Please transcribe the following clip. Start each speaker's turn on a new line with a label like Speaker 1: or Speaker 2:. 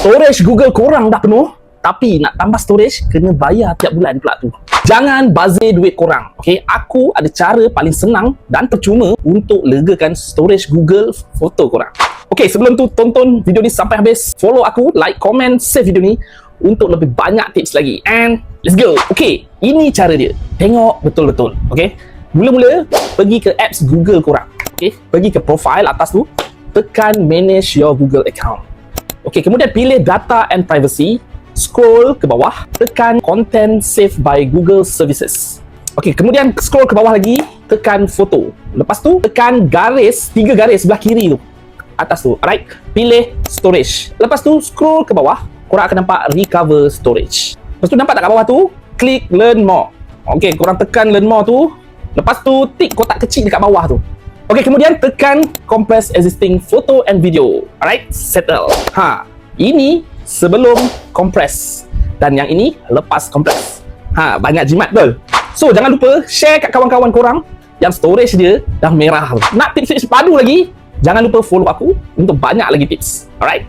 Speaker 1: Storage Google korang dah penuh, tapi nak tambah storage kena bayar tiap bulan pula tu. Jangan bazir duit korang. Okay, aku ada cara paling senang dan percuma untuk legakan storage Google foto korang. Okay, sebelum tu tonton video ni sampai habis. Follow aku, like, comment, save video ni untuk lebih banyak tips lagi. And let's go. Okay, ini cara dia. Tengok betul-betul. Okay, mula-mula pergi ke apps Google korang. Okay, pergi ke profile atas tu, tekan manage your Google account. Okay, kemudian pilih data and privacy. Scroll ke bawah, tekan content saved by Google Services. Okey, kemudian scroll ke bawah lagi, tekan foto. Lepas tu tekan garis, 3 garis sebelah kiri tu. Atas tu, alright. Pilih storage. Lepas tu scroll ke bawah, korang akan nampak recover storage. Lepas tu nampak tak kat bawah tu? Klik learn more. Okey, korang tekan learn more tu. Lepas tu tik kotak kecil dekat bawah tu. Okey, kemudian tekan compress existing photo and video. Alright, settle. Ini sebelum compress dan yang ini lepas compress. Banyak jimat betul. So jangan lupa share kat kawan-kawan korang yang storage dia dah merah. Nak tips-tips padu lagi, jangan lupa follow aku untuk banyak lagi tips. Alright.